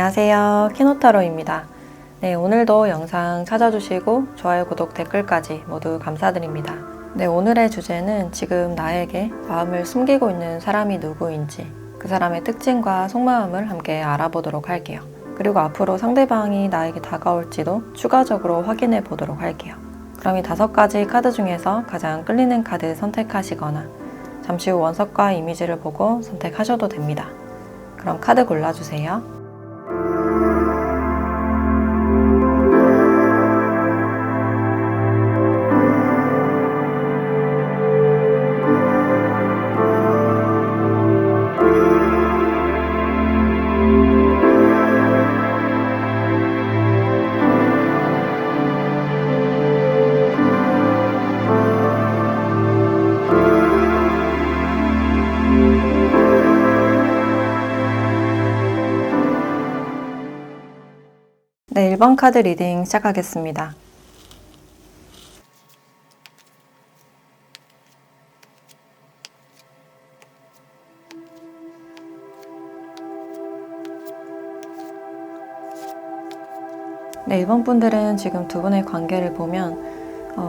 안녕하세요. 키노타로입니다. 네, 오늘도 영상 찾아주시고 좋아요, 구독, 댓글까지 모두 감사드립니다. 네, 오늘의 주제는 지금 나에게 마음을 숨기고 있는 사람이 누구인지 그 사람의 특징과 속마음을 함께 알아보도록 할게요. 그리고 앞으로 상대방이 나에게 다가올지도 추가적으로 확인해 보도록 할게요. 그럼 이 5가지 카드 중에서 가장 끌리는 카드 선택하시거나 잠시 후 원석과 이미지를 보고 선택하셔도 됩니다. 그럼 카드 골라주세요. 네, 1번 카드 리딩 시작하겠습니다. 네, 1번 분들은 지금 두 분의 관계를 보면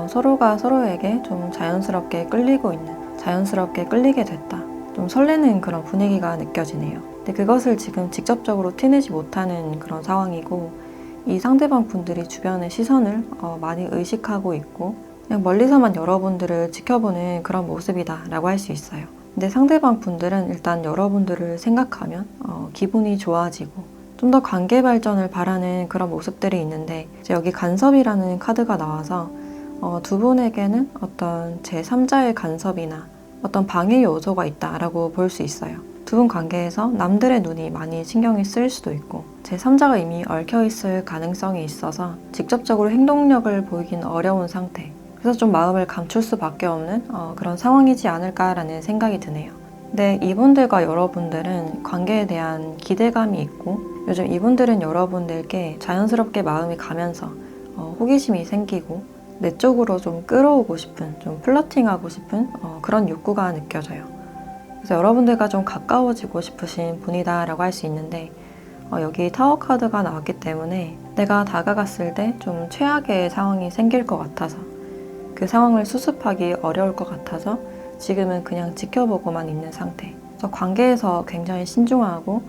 서로가 서로에게 좀 자연스럽게 끌리고 있는, 자연스럽게 끌리게 됐다. 좀 설레는 그런 분위기가 느껴지네요. 근데 그것을 지금 직접적으로 티내지 못하는 그런 상황이고 이 상대방 분들이 주변의 시선을 많이 의식하고 있고 그냥 멀리서만 여러분들을 지켜보는 그런 모습이다 라고 할 수 있어요. 근데 상대방 분들은 일단 여러분들을 생각하면 기분이 좋아지고 좀 더 관계 발전을 바라는 그런 모습들이 있는데 이제 여기 간섭이라는 카드가 나와서 두 분에게는 어떤 제3자의 간섭이나 어떤 방해 요소가 있다라고 볼 수 있어요. 두 분 관계에서 남들의 눈이 많이 신경이 쓰일 수도 있고 제3자가 이미 얽혀있을 가능성이 있어서 직접적으로 행동력을 보이긴 어려운 상태, 그래서 좀 마음을 감출 수밖에 없는 그런 상황이지 않을까라는 생각이 드네요. 근데 이분들과 여러분들은 관계에 대한 기대감이 있고 요즘 이분들은 여러분들께 자연스럽게 마음이 가면서 호기심이 생기고 내 쪽으로 좀 끌어오고 싶은, 좀 플러팅하고 싶은 그런 욕구가 느껴져요. 그래서 여러분들과 좀 가까워지고 싶으신 분이다 라고 할 수 있는데 여기 타워 카드가 나왔기 때문에 내가 다가갔을 때 좀 최악의 상황이 생길 것 같아서 그 상황을 수습하기 어려울 것 같아서 지금은 그냥 지켜보고만 있는 상태. 그래서 관계에서 굉장히 신중하고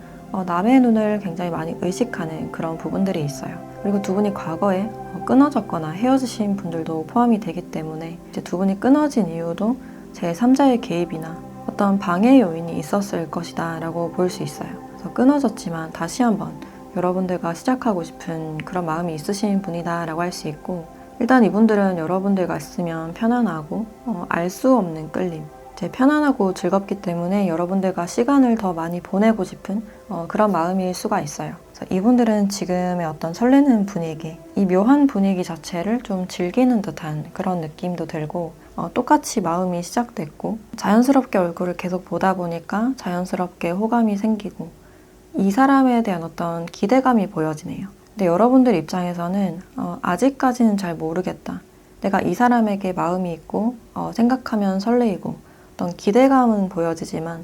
남의 눈을 굉장히 많이 의식하는 그런 부분들이 있어요. 그리고 두 분이 과거에 끊어졌거나 헤어지신 분들도 포함이 되기 때문에 이제 두 분이 끊어진 이유도 제3자의 개입이나 어떤 방해 요인이 있었을 것이다 라고 볼 수 있어요. 그래서 끊어졌지만 다시 한번 여러분들과 시작하고 싶은 그런 마음이 있으신 분이다 라고 할 수 있고 일단 이분들은 여러분들과 있으면 편안하고 알 수 없는 끌림, 이제 편안하고 즐겁기 때문에 여러분들과 시간을 더 많이 보내고 싶은 그런 마음일 수가 있어요. 그래서 이분들은 지금의 어떤 설레는 분위기, 이 묘한 분위기 자체를 좀 즐기는 듯한 그런 느낌도 들고 똑같이 마음이 시작됐고 자연스럽게 얼굴을 계속 보다 보니까 자연스럽게 호감이 생기고 이 사람에 대한 어떤 기대감이 보여지네요. 근데 여러분들 입장에서는 아직까지는 잘 모르겠다. 내가 이 사람에게 마음이 있고 생각하면 설레이고 어떤 기대감은 보여지지만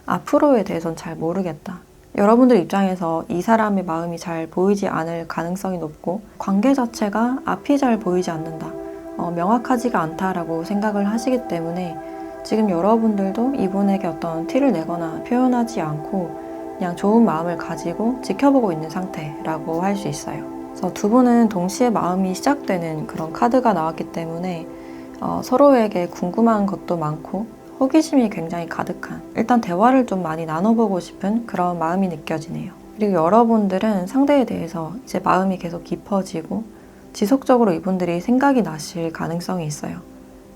앞으로에 대해서는 잘 모르겠다. 여러분들 입장에서 이 사람의 마음이 잘 보이지 않을 가능성이 높고 관계 자체가 앞이 잘 보이지 않는다. 명확하지가 않다라고 생각을 하시기 때문에 지금 여러분들도 이분에게 어떤 티를 내거나 표현하지 않고 그냥 좋은 마음을 가지고 지켜보고 있는 상태라고 할 수 있어요. 그래서 두 분은 동시에 마음이 시작되는 그런 카드가 나왔기 때문에 서로에게 궁금한 것도 많고 호기심이 굉장히 가득한, 일단 대화를 좀 많이 나눠보고 싶은 그런 마음이 느껴지네요. 그리고 여러분들은 상대에 대해서 이제 마음이 계속 깊어지고 지속적으로 이분들이 생각이 나실 가능성이 있어요.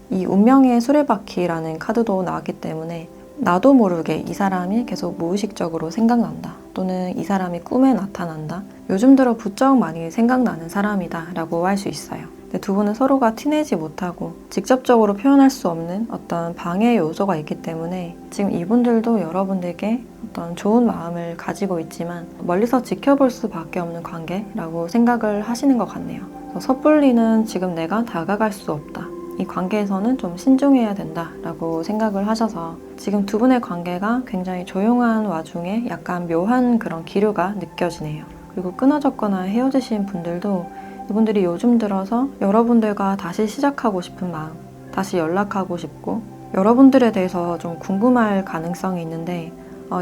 이 운명의 수레바퀴라는 카드도 나왔기 때문에 나도 모르게 이 사람이 계속 무의식적으로 생각난다. 또는 이 사람이 꿈에 나타난다. 요즘 들어 부쩍 많이 생각나는 사람이다 라고 할 수 있어요. 근데 두 분은 서로가 티내지 못하고 직접적으로 표현할 수 없는 어떤 방해 요소가 있기 때문에 지금 이분들도 여러분들께 어떤 좋은 마음을 가지고 있지만 멀리서 지켜볼 수밖에 없는 관계라고 생각을 하시는 것 같네요. 섣불리는 지금 내가 다가갈 수 없다. 이 관계에서는 좀 신중해야 된다라고 생각을 하셔서 지금 두 분의 관계가 굉장히 조용한 와중에 약간 묘한 그런 기류가 느껴지네요. 그리고 끊어졌거나 헤어지신 분들도 이분들이 요즘 들어서 여러분들과 다시 시작하고 싶은 마음, 다시 연락하고 싶고 여러분들에 대해서 좀 궁금할 가능성이 있는데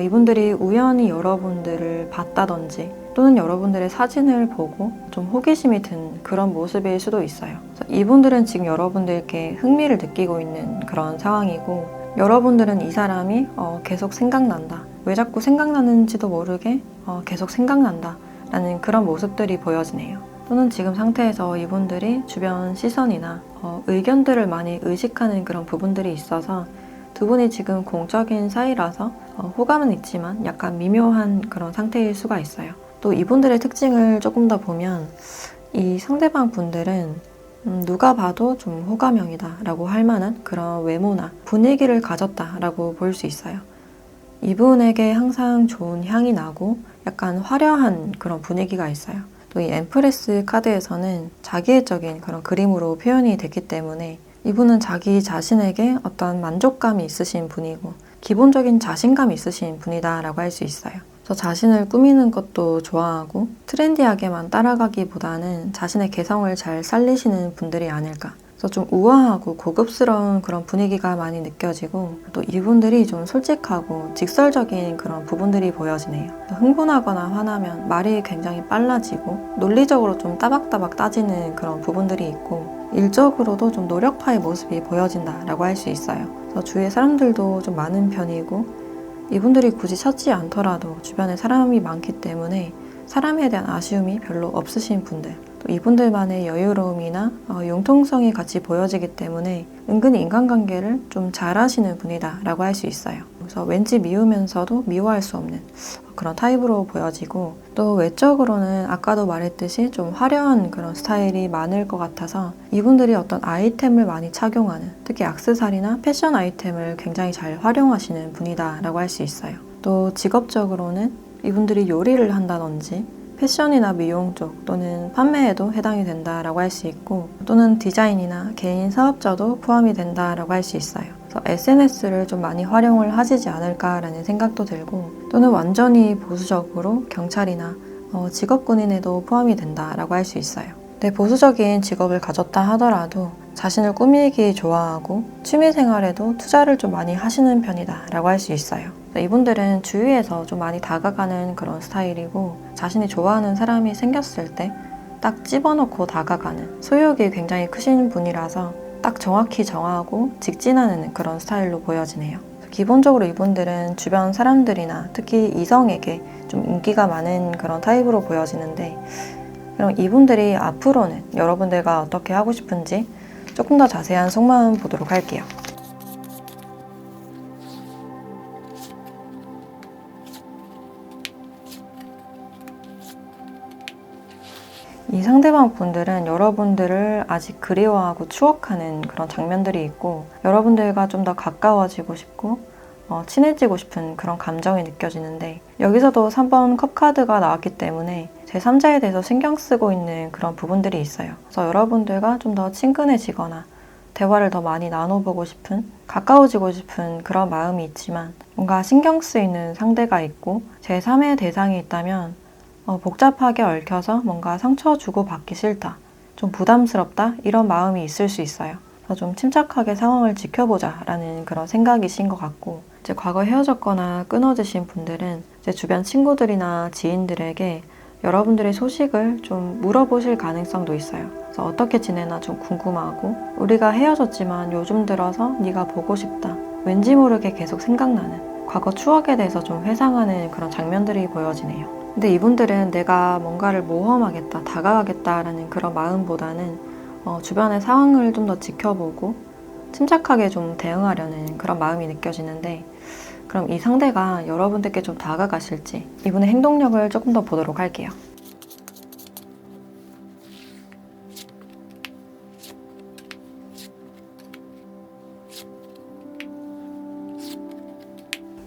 이분들이 우연히 여러분들을 봤다든지 또는 여러분들의 사진을 보고 좀 호기심이 든 그런 모습일 수도 있어요. 그래서 이분들은 지금 여러분들께 흥미를 느끼고 있는 그런 상황이고 여러분들은 이 사람이 계속 생각난다. 왜 자꾸 생각나는지도 모르게 계속 생각난다 라는 그런 모습들이 보여지네요. 또는 지금 상태에서 이분들이 주변 시선이나 의견들을 많이 의식하는 그런 부분들이 있어서 두 분이 지금 공적인 사이라서 호감은 있지만 약간 미묘한 그런 상태일 수가 있어요. 또 이분들의 특징을 조금 더 보면 이 상대방 분들은 누가 봐도 좀 호감형이다 라고 할 만한 그런 외모나 분위기를 가졌다 라고 볼 수 있어요. 이분에게 항상 좋은 향이 나고 약간 화려한 그런 분위기가 있어요. 또 이 엠프레스 카드에서는 자기애적인 그런 그림으로 표현이 됐기 때문에 이분은 자기 자신에게 어떤 만족감이 있으신 분이고 기본적인 자신감이 있으신 분이다 라고 할 수 있어요. 저 자신을 꾸미는 것도 좋아하고 트렌디하게만 따라가기보다는 자신의 개성을 잘 살리시는 분들이 아닐까. 그래서 좀 우아하고 고급스러운 그런 분위기가 많이 느껴지고 또 이분들이 좀 솔직하고 직설적인 그런 부분들이 보여지네요. 흥분하거나 화나면 말이 굉장히 빨라지고 논리적으로 좀 따박따박 따지는 그런 부분들이 있고 일적으로도 좀 노력파의 모습이 보여진다라고 할 수 있어요. 그래서 주위에 사람들도 좀 많은 편이고 이분들이 굳이 찾지 않더라도 주변에 사람이 많기 때문에 사람에 대한 아쉬움이 별로 없으신 분들 또 이분들만의 여유로움이나 융통성이 같이 보여지기 때문에 은근히 인간관계를 좀 잘하시는 분이다 라고 할 수 있어요. 그래서 왠지 미우면서도 미워할 수 없는 그런 타입으로 보여지고 또 외적으로는 아까도 말했듯이 좀 화려한 그런 스타일이 많을 것 같아서 이분들이 어떤 아이템을 많이 착용하는 특히 액세서리나 패션 아이템을 굉장히 잘 활용하시는 분이다 라고 할 수 있어요. 또 직업적으로는 이분들이 요리를 한다든지 패션이나 미용 쪽 또는 판매에도 해당이 된다라고 할 수 있고 또는 디자인이나 개인 사업자도 포함이 된다라고 할 수 있어요. 그래서 SNS를 좀 많이 활용을 하시지 않을까라는 생각도 들고 또는 완전히 보수적으로 경찰이나 직업군인에도 포함이 된다라고 할 수 있어요. 네, 보수적인 직업을 가졌다 하더라도 자신을 꾸미기 좋아하고 취미생활에도 투자를 좀 많이 하시는 편이다 라고 할 수 있어요. 이분들은 주위에서 좀 많이 다가가는 그런 스타일이고 자신이 좋아하는 사람이 생겼을 때 딱 집어넣고 다가가는 소유욕이 굉장히 크신 분이라서 딱 정확히 정하고 직진하는 그런 스타일로 보여지네요. 기본적으로 이분들은 주변 사람들이나 특히 이성에게 좀 인기가 많은 그런 타입으로 보여지는데 그럼 이분들이 앞으로는 여러분들과 어떻게 하고 싶은지 조금 더 자세한 속마음 보도록 할게요. 이 상대방 분들은 여러분들을 아직 그리워하고 추억하는 그런 장면들이 있고 여러분들과 좀 더 가까워지고 싶고 친해지고 싶은 그런 감정이 느껴지는데 여기서도 3번 컵 카드가 나왔기 때문에 제3자에 대해서 신경 쓰고 있는 그런 부분들이 있어요. 그래서 여러분들과 좀 더 친근해지거나 대화를 더 많이 나눠보고 싶은 가까워지고 싶은 그런 마음이 있지만 뭔가 신경 쓰이는 상대가 있고 제3의 대상이 있다면 복잡하게 얽혀서 뭔가 상처 주고 받기 싫다, 좀 부담스럽다 이런 마음이 있을 수 있어요. 그래서 좀 침착하게 상황을 지켜보자 라는 그런 생각이신 것 같고 이제 과거 헤어졌거나 끊어지신 분들은 이제 주변 친구들이나 지인들에게 여러분들의 소식을 좀 물어보실 가능성도 있어요. 그래서 어떻게 지내나 좀 궁금하고 우리가 헤어졌지만 요즘 들어서 네가 보고 싶다, 왠지 모르게 계속 생각나는 과거 추억에 대해서 좀 회상하는 그런 장면들이 보여지네요. 근데 이분들은 내가 뭔가를 모험하겠다, 다가가겠다라는 그런 마음보다는 주변의 상황을 좀 더 지켜보고 침착하게 좀 대응하려는 그런 마음이 느껴지는데 그럼 이 상대가 여러분들께 좀 다가가실지 이분의 행동력을 조금 더 보도록 할게요.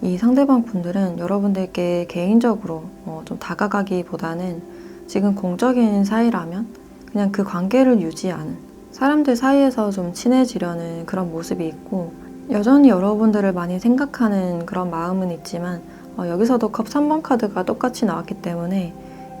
이 상대방 분들은 여러분들께 개인적으로 좀 다가가기보다는 지금 공적인 사이라면 그냥 그 관계를 유지하는 사람들 사이에서 좀 친해지려는 그런 모습이 있고 여전히 여러분들을 많이 생각하는 그런 마음은 있지만 여기서도 컵 3번 카드가 똑같이 나왔기 때문에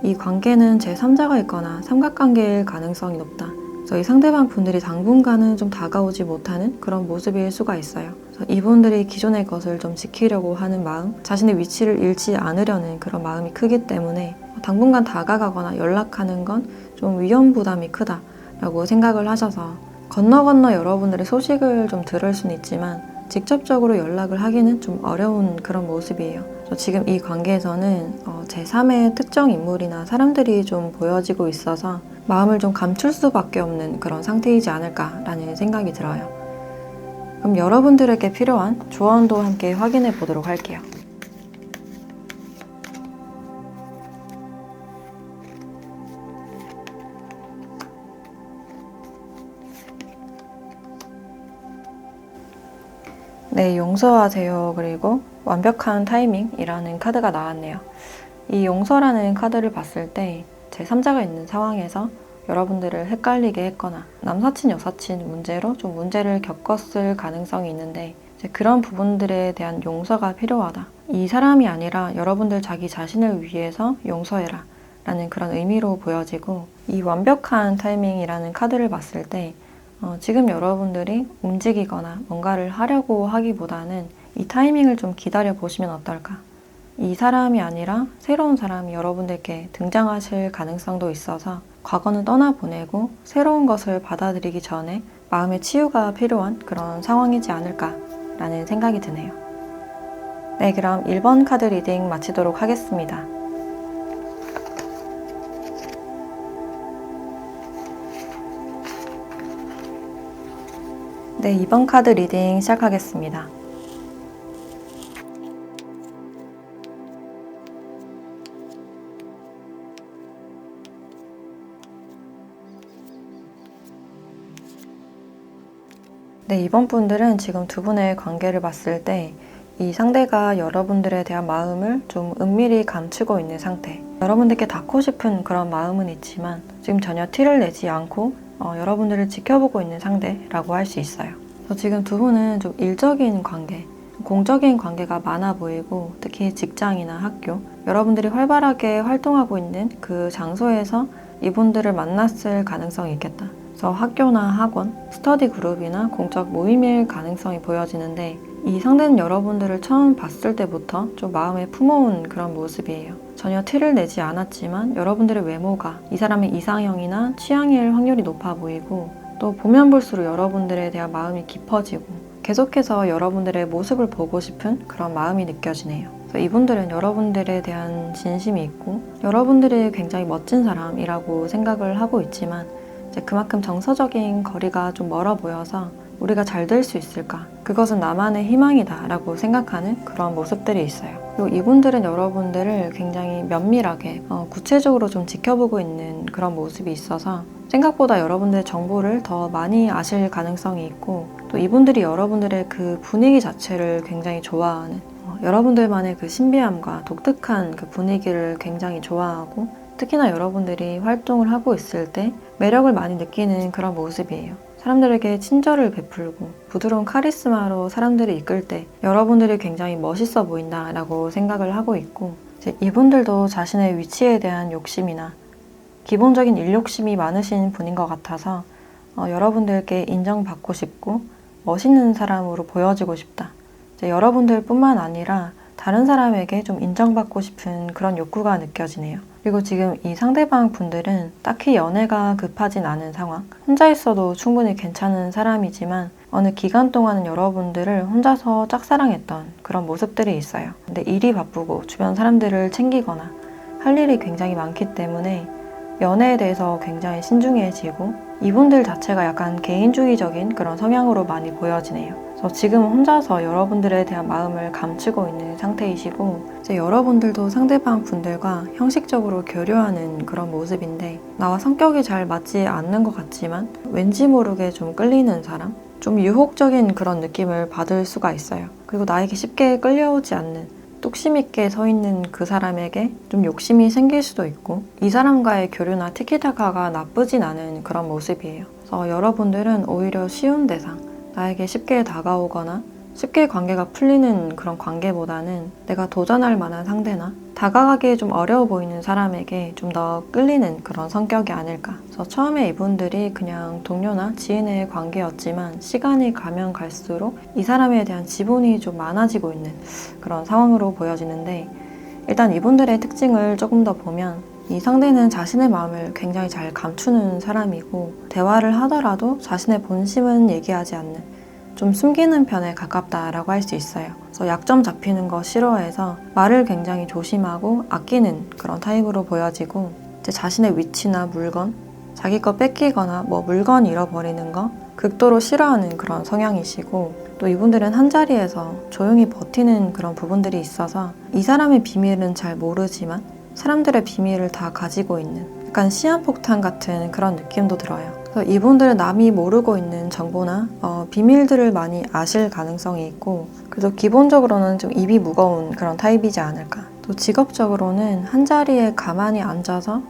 이 관계는 제3자가 있거나 삼각관계일 가능성이 높다. 그래서 이 상대방 분들이 당분간은 좀 다가오지 못하는 그런 모습일 수가 있어요. 그래서 이분들이 기존의 것을 좀 지키려고 하는 마음, 자신의 위치를 잃지 않으려는 그런 마음이 크기 때문에 당분간 다가가거나 연락하는 건 좀 위험 부담이 크다라고 생각을 하셔서 건너 여러분들의 소식을 좀 들을 수는 있지만 직접적으로 연락을 하기는 좀 어려운 그런 모습이에요. 지금 이 관계에서는 제3의 특정 인물이나 사람들이 좀 보여지고 있어서 마음을 좀 감출 수밖에 없는 그런 상태이지 않을까라는 생각이 들어요. 그럼 여러분들에게 필요한 조언도 함께 확인해 보도록 할게요. 네, 용서하세요. 그리고 완벽한 타이밍이라는 카드가 나왔네요. 이 용서라는 카드를 봤을 때 제3자가 있는 상황에서 여러분들을 헷갈리게 했거나 남사친, 여사친 문제로 좀 문제를 겪었을 가능성이 있는데 이제 그런 부분들에 대한 용서가 필요하다. 이 사람이 아니라 여러분들 자기 자신을 위해서 용서해라 라는 그런 의미로 보여지고, 이 완벽한 타이밍이라는 카드를 봤을 때 지금 여러분들이 움직이거나 뭔가를 하려고 하기보다는 이 타이밍을 좀 기다려 보시면 어떨까? 이 사람이 아니라 새로운 사람이 여러분들께 등장하실 가능성도 있어서 과거는 떠나보내고 새로운 것을 받아들이기 전에 마음의 치유가 필요한 그런 상황이지 않을까라는 생각이 드네요. 네, 그럼 1번 카드 리딩 마치도록 하겠습니다. 네, 2번 카드 리딩 시작하겠습니다. 네, 이번 분들은 지금 두 분의 관계를 봤을 때 이 상대가 여러분들에 대한 마음을 좀 은밀히 감추고 있는 상태. 여러분들께 닿고 싶은 그런 마음은 있지만 지금 전혀 티를 내지 않고 여러분들을 지켜보고 있는 상대라고 할 수 있어요. 그래서 지금 두 분은 좀 일적인 관계, 공적인 관계가 많아 보이고, 특히 직장이나 학교, 여러분들이 활발하게 활동하고 있는 그 장소에서 이분들을 만났을 가능성이 있겠다. 그래서 학교나 학원, 스터디 그룹이나 공적 모임일 가능성이 보여지는데, 이 상대는 여러분들을 처음 봤을 때부터 좀 마음에 품어온 그런 모습이에요. 전혀 티를 내지 않았지만 여러분들의 외모가 이 사람의 이상형이나 취향일 확률이 높아 보이고, 또 보면 볼수록 여러분들에 대한 마음이 깊어지고 계속해서 여러분들의 모습을 보고 싶은 그런 마음이 느껴지네요. 그래서 이분들은 여러분들에 대한 진심이 있고 여러분들이 굉장히 멋진 사람이라고 생각을 하고 있지만 이제 그만큼 정서적인 거리가 좀 멀어 보여서 우리가 잘 될 수 있을까? 그것은 나만의 희망이다 라고 생각하는 그런 모습들이 있어요. 그리고 이분들은 여러분들을 굉장히 면밀하게 구체적으로 좀 지켜보고 있는 그런 모습이 있어서 생각보다 여러분들의 정보를 더 많이 아실 가능성이 있고, 또 이분들이 여러분들의 그 분위기 자체를 굉장히 좋아하는, 여러분들만의 그 신비함과 독특한 그 분위기를 굉장히 좋아하고, 특히나 여러분들이 활동을 하고 있을 때 매력을 많이 느끼는 그런 모습이에요. 사람들에게 친절을 베풀고 부드러운 카리스마로 사람들을 이끌 때 여러분들이 굉장히 멋있어 보인다라고 생각을 하고 있고, 이제 이분들도 자신의 위치에 대한 욕심이나 기본적인 일욕심이 많으신 분인 것 같아서 여러분들께 인정받고 싶고 멋있는 사람으로 보여지고 싶다. 이제 여러분들뿐만 아니라 다른 사람에게 좀 인정받고 싶은 그런 욕구가 느껴지네요. 그리고 지금 이 상대방 분들은 딱히 연애가 급하진 않은 상황, 혼자 있어도 충분히 괜찮은 사람이지만 어느 기간 동안은 여러분들을 혼자서 짝사랑했던 그런 모습들이 있어요. 근데 일이 바쁘고 주변 사람들을 챙기거나 할 일이 굉장히 많기 때문에 연애에 대해서 굉장히 신중해지고, 이분들 자체가 약간 개인주의적인 그런 성향으로 많이 보여지네요. 그래서 지금 혼자서 여러분들에 대한 마음을 감추고 있는 상태이시고, 이제 여러분들도 상대방 분들과 형식적으로 교류하는 그런 모습인데, 나와 성격이 잘 맞지 않는 것 같지만 왠지 모르게 좀 끌리는 사람? 좀 유혹적인 그런 느낌을 받을 수가 있어요. 그리고 나에게 쉽게 끌려오지 않는, 뚝심 있게 서 있는 그 사람에게 좀 욕심이 생길 수도 있고, 이 사람과의 교류나 티키타카가 나쁘진 않은 그런 모습이에요. 그래서 여러분들은 오히려 쉬운 대상, 나에게 쉽게 다가오거나 쉽게 관계가 풀리는 그런 관계보다는 내가 도전할 만한 상대나 다가가기 좀 어려워 보이는 사람에게 좀 더 끌리는 그런 성격이 아닐까. 그래서 처음에 이분들이 그냥 동료나 지인의 관계였지만 시간이 가면 갈수록 이 사람에 대한 지분이 좀 많아지고 있는 그런 상황으로 보여지는데, 일단 이분들의 특징을 조금 더 보면 이 상대는 자신의 마음을 굉장히 잘 감추는 사람이고, 대화를 하더라도 자신의 본심은 얘기하지 않는, 좀 숨기는 편에 가깝다라고 할 수 있어요. 그래서 약점 잡히는 거 싫어해서 말을 굉장히 조심하고 아끼는 그런 타입으로 보여지고, 이제 자신의 위치나 물건, 자기 거 뺏기거나 뭐 물건 잃어버리는 거 극도로 싫어하는 그런 성향이시고, 또 이분들은 한자리에서 조용히 버티는 그런 부분들이 있어서 이 사람의 비밀은 잘 모르지만 사람들의 비밀을 다 가지고 있는, 약간 시한폭탄 같은 그런 느낌도 들어요. 그래서 이분들은 남이 모르고 있는 정보나 비밀들을 많이 아실 가능성이 있고, 그래서 기본적으로는 좀 입이 무거운 그런 타입이지 않을까. 또 직업적으로는 한자리에 가만히 앉아서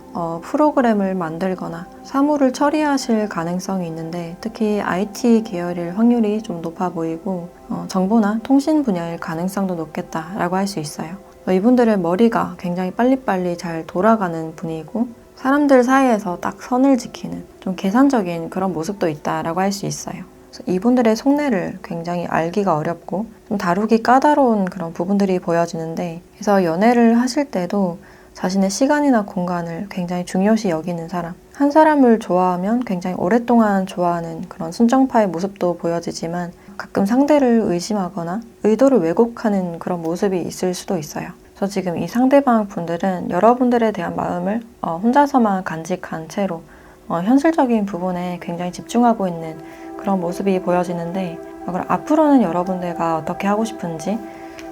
프로그램을 만들거나 사무를 처리하실 가능성이 있는데, 특히 IT 계열일 확률이 좀 높아 보이고 정보나 통신 분야일 가능성도 높겠다라고 할 수 있어요. 이분들의 머리가 굉장히 빨리빨리 잘 돌아가는 분이고, 사람들 사이에서 딱 선을 지키는 좀 계산적인 그런 모습도 있다라고 할 수 있어요. 그래서 이분들의 속내를 굉장히 알기가 어렵고 좀 다루기 까다로운 그런 부분들이 보여지는데, 그래서 연애를 하실 때도 자신의 시간이나 공간을 굉장히 중요시 여기는 사람, 한 사람을 좋아하면 굉장히 오랫동안 좋아하는 그런 순정파의 모습도 보여지지만, 가끔 상대를 의심하거나 의도를 왜곡하는 그런 모습이 있을 수도 있어요. 그래서 지금 이 상대방 분들은 여러분들에 대한 마음을 혼자서만 간직한 채로 현실적인 부분에 굉장히 집중하고 있는 그런 모습이 보여지는데, 그럼 앞으로는 여러분들과 어떻게 하고 싶은지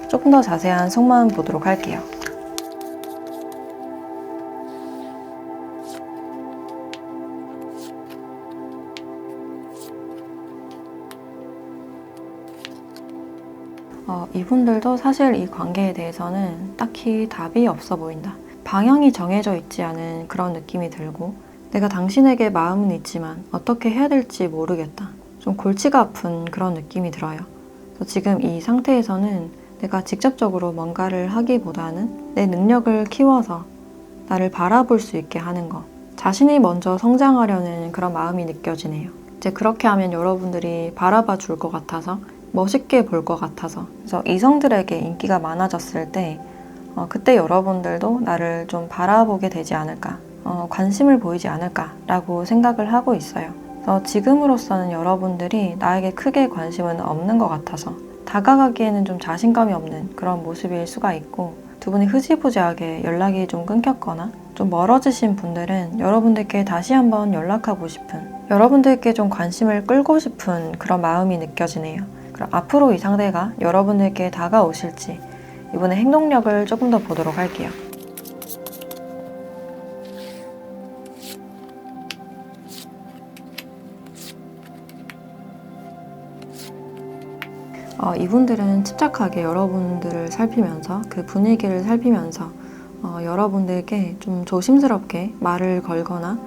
조금 더 자세한 속마음 보도록 할게요. 이분들도 사실 이 관계에 대해서는 딱히 답이 없어 보인다. 방향이 정해져 있지 않은 그런 느낌이 들고, 내가 당신에게 마음은 있지만 어떻게 해야 될지 모르겠다. 좀 골치가 아픈 그런 느낌이 들어요. 그래서 지금 이 상태에서는 내가 직접적으로 뭔가를 하기보다는 내 능력을 키워서 나를 바라볼 수 있게 하는 것, 자신이 먼저 성장하려는 그런 마음이 느껴지네요. 이제 그렇게 하면 여러분들이 바라봐 줄 것 같아서, 멋있게 볼 것 같아서, 그래서 이성들에게 인기가 많아졌을 때 그때 여러분들도 나를 좀 바라보게 되지 않을까, 관심을 보이지 않을까라고 생각을 하고 있어요. 그래서 지금으로서는 여러분들이 나에게 크게 관심은 없는 것 같아서 다가가기에는 좀 자신감이 없는 그런 모습일 수가 있고, 두 분이 흐지부지하게 연락이 좀 끊겼거나 좀 멀어지신 분들은 여러분들께 다시 한번 연락하고 싶은, 여러분들께 좀 관심을 끌고 싶은 그런 마음이 느껴지네요. 그럼 앞으로 이 상대가 여러분들께 다가오실지 이번에 행동력을 조금 더 보도록 할게요. 이분들은 침착하게 여러분들을 살피면서, 그 분위기를 살피면서 여러분들께 좀 조심스럽게 말을 걸거나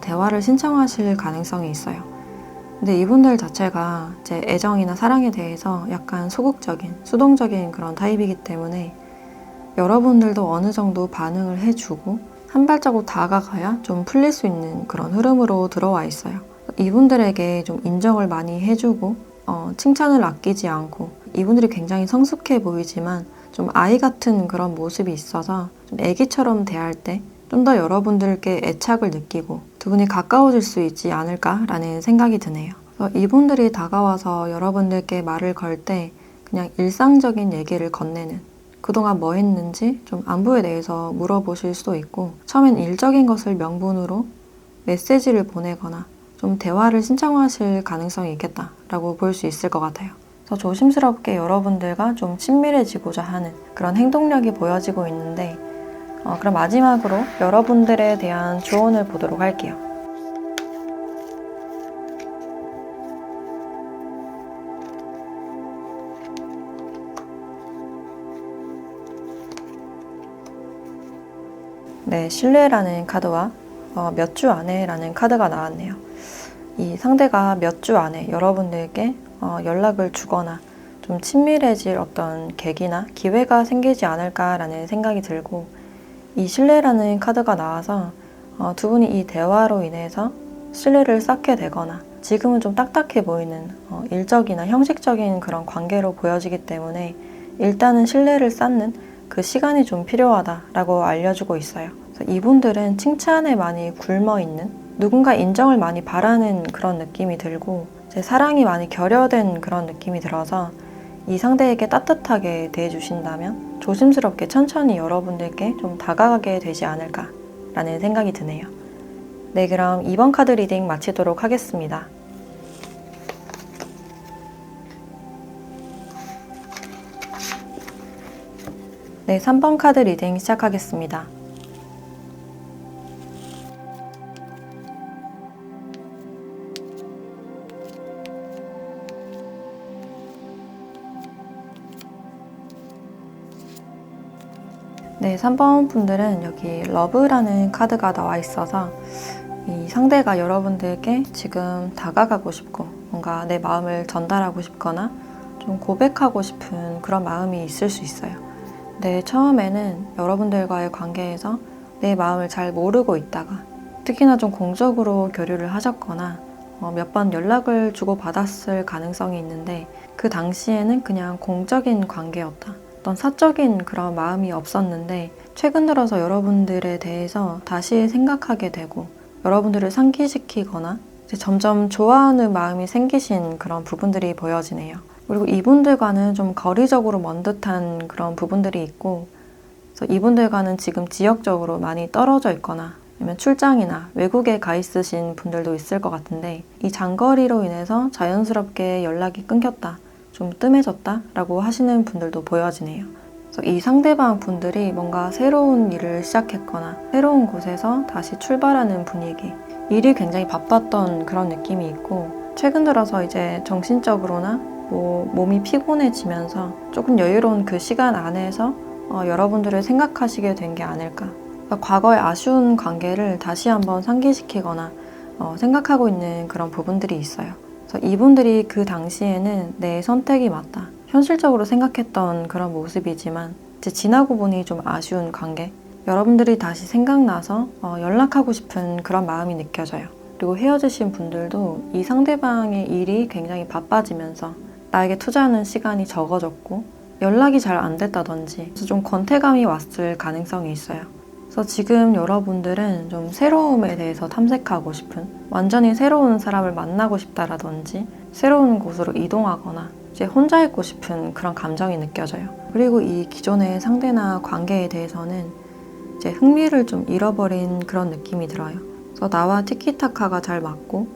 대화를 신청하실 가능성이 있어요. 근데 이분들 자체가 이제 애정이나 사랑에 대해서 약간 소극적인, 수동적인 그런 타입이기 때문에 여러분들도 어느 정도 반응을 해주고 한 발자국 다가가야 좀 풀릴 수 있는 그런 흐름으로 들어와 있어요. 이분들에게 좀 인정을 많이 해주고 칭찬을 아끼지 않고, 이분들이 굉장히 성숙해 보이지만 좀 아이 같은 그런 모습이 있어서 좀 애기처럼 대할 때 좀 더 여러분들께 애착을 느끼고 두 분이 가까워질 수 있지 않을까라는 생각이 드네요. 이분들이 다가와서 여러분들께 말을 걸 때 그냥 일상적인 얘기를 건네는, 그동안 뭐 했는지 좀 안부에 대해서 물어보실 수도 있고, 처음엔 일적인 것을 명분으로 메시지를 보내거나 좀 대화를 신청하실 가능성이 있겠다라고 볼 수 있을 것 같아요. 그래서 조심스럽게 여러분들과 좀 친밀해지고자 하는 그런 행동력이 보여지고 있는데, 그럼 마지막으로 여러분들에 대한 조언을 보도록 할게요. 네, 신뢰라는 카드와 몇 주 안에 라는 카드가 나왔네요. 이 상대가 몇 주 안에 여러분들께 연락을 주거나 좀 친밀해질 어떤 계기나 기회가 생기지 않을까라는 생각이 들고, 이 신뢰라는 카드가 나와서 두 분이 이 대화로 인해서 신뢰를 쌓게 되거나, 지금은 좀 딱딱해 보이는 일적이나 형식적인 그런 관계로 보여지기 때문에 일단은 신뢰를 쌓는 그 시간이 좀 필요하다라고 알려주고 있어요. 그래서 이분들은 칭찬에 많이 굶어 있는, 누군가 인정을 많이 바라는 그런 느낌이 들고, 제 사랑이 많이 결여된 그런 느낌이 들어서 이 상대에게 따뜻하게 대해주신다면 조심스럽게 천천히 여러분들께 좀 다가가게 되지 않을까라는 생각이 드네요. 네, 그럼 2번 카드 리딩 마치도록 하겠습니다. 네, 3번 카드 리딩 시작하겠습니다. 네, 3번 분들은 여기 러브라는 카드가 나와 있어서 이 상대가 여러분들께 지금 다가가고 싶고 뭔가 내 마음을 전달하고 싶거나 좀 고백하고 싶은 그런 마음이 있을 수 있어요. 근데 처음에는 여러분들과의 관계에서 내 마음을 잘 모르고 있다가, 특히나 좀 공적으로 교류를 하셨거나 몇 번 연락을 주고받았을 가능성이 있는데, 그 당시에는 그냥 공적인 관계였다, 어떤 사적인 그런 마음이 없었는데, 최근 들어서 여러분들에 대해서 다시 생각하게 되고 여러분들을 상기시키거나 이제 점점 좋아하는 마음이 생기신 그런 부분들이 보여지네요. 그리고 이분들과는 좀 거리적으로 먼 듯한 그런 부분들이 있고, 그래서 이분들과는 지금 지역적으로 많이 떨어져 있거나 아니면 출장이나 외국에 가 있으신 분들도 있을 것 같은데, 이 장거리로 인해서 자연스럽게 연락이 끊겼다, 좀 뜸해졌다 라고 하시는 분들도 보여지네요. 그래서 이 상대방 분들이 뭔가 새로운 일을 시작했거나 새로운 곳에서 다시 출발하는 분위기, 일이 굉장히 바빴던 그런 느낌이 있고, 최근 들어서 이제 정신적으로나 몸이 피곤해지면서 조금 여유로운 그 시간 안에서 여러분들을 생각하시게 된 게 아닐까. 그러니까 과거의 아쉬운 관계를 다시 한번 상기시키거나 생각하고 있는 그런 부분들이 있어요. 그래서 이분들이 그 당시에는 내 선택이 맞다, 현실적으로 생각했던 그런 모습이지만, 이제 지나고 보니 좀 아쉬운 관계, 여러분들이 다시 생각나서 연락하고 싶은 그런 마음이 느껴져요. 그리고 헤어지신 분들도 이 상대방의 일이 굉장히 바빠지면서 나에게 투자하는 시간이 적어졌고 연락이 잘 안 됐다든지 그래서 좀 권태감이 왔을 가능성이 있어요. 그래서 지금 여러분들은 좀 새로움에 대해서 탐색하고 싶은, 완전히 새로운 사람을 만나고 싶다라든지 새로운 곳으로 이동하거나 이제 혼자 있고 싶은 그런 감정이 느껴져요. 그리고 이 기존의 상대나 관계에 대해서는 이제 흥미를 좀 잃어버린 그런 느낌이 들어요. 그래서 나와 티키타카가 잘 맞고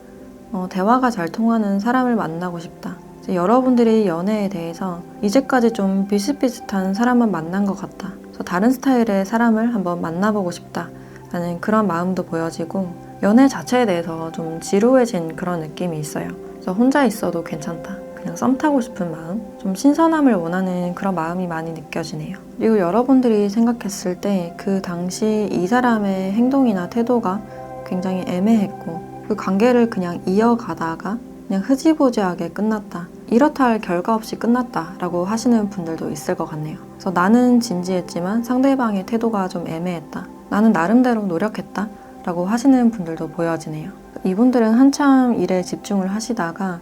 대화가 잘 통하는 사람을 만나고 싶다. 이제 여러분들이 연애에 대해서 이제까지 좀 비슷비슷한 사람만 만난 것 같다, 그래서 다른 스타일의 사람을 한번 만나보고 싶다라는 그런 마음도 보여지고, 연애 자체에 대해서 좀 지루해진 그런 느낌이 있어요. 그래서 혼자 있어도 괜찮다, 그냥 썸 타고 싶은 마음, 좀 신선함을 원하는 그런 마음이 많이 느껴지네요. 그리고 여러분들이 생각했을 때 그 당시 이 사람의 행동이나 태도가 굉장히 애매했고, 그 관계를 그냥 이어가다가 그냥 흐지부지하게 끝났다, 이렇다 할 결과 없이 끝났다라고 하시는 분들도 있을 것 같네요. 그래서 나는 진지했지만 상대방의 태도가 좀 애매했다, 나는 나름대로 노력했다 라고 하시는 분들도 보여지네요. 이분들은 한참 일에 집중을 하시다가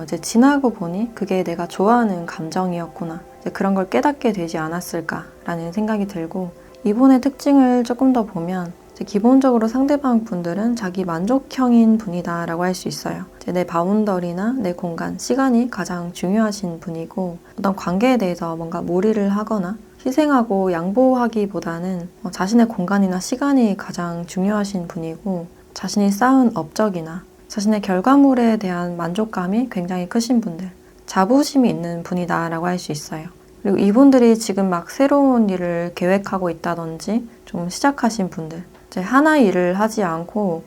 이제 지나고 보니 그게 내가 좋아하는 감정이었구나, 이제 그런 걸 깨닫게 되지 않았을까라는 생각이 들고, 이분의 특징을 조금 더 보면 기본적으로 상대방 분들은 자기 만족형인 분이다 라고 할 수 있어요. 내 바운더리나 내 공간, 시간이 가장 중요하신 분이고, 어떤 관계에 대해서 뭔가 무리를 하거나 희생하고 양보하기보다는 자신의 공간이나 시간이 가장 중요하신 분이고, 자신이 쌓은 업적이나 자신의 결과물에 대한 만족감이 굉장히 크신 분들, 자부심이 있는 분이다 라고 할 수 있어요. 그리고 이분들이 지금 막 새로운 일을 계획하고 있다든지 좀 시작하신 분들, 이제 하나 일을 하지 않고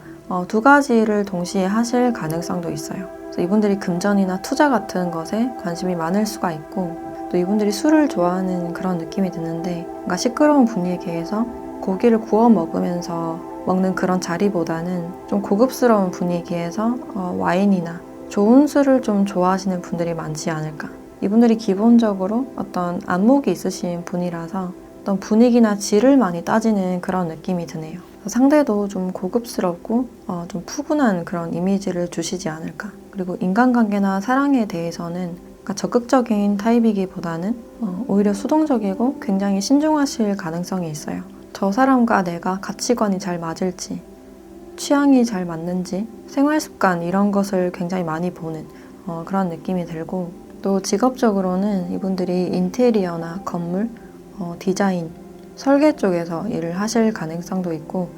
두 가지 일을 동시에 하실 가능성도 있어요. 그래서 이분들이 금전이나 투자 같은 것에 관심이 많을 수가 있고, 또 이분들이 술을 좋아하는 그런 느낌이 드는데, 뭔가 시끄러운 분위기에서 고기를 구워 먹으면서 먹는 그런 자리보다는 좀 고급스러운 분위기에서 와인이나 좋은 술을 좀 좋아하시는 분들이 많지 않을까. 이분들이 기본적으로 어떤 안목이 있으신 분이라서 어떤 분위기나 질을 많이 따지는 그런 느낌이 드네요. 상대도 좀 고급스럽고 좀 푸근한 그런 이미지를 주시지 않을까. 그리고 인간관계나 사랑에 대해서는 적극적인 타입이기보다는 오히려 수동적이고 굉장히 신중하실 가능성이 있어요. 저 사람과 내가 가치관이 잘 맞을지, 취향이 잘 맞는지, 생활 습관 이런 것을 굉장히 많이 보는 그런 느낌이 들고, 또 직업적으로는 이분들이 인테리어나 건물, 디자인, 설계 쪽에서 일을 하실 가능성도 있고,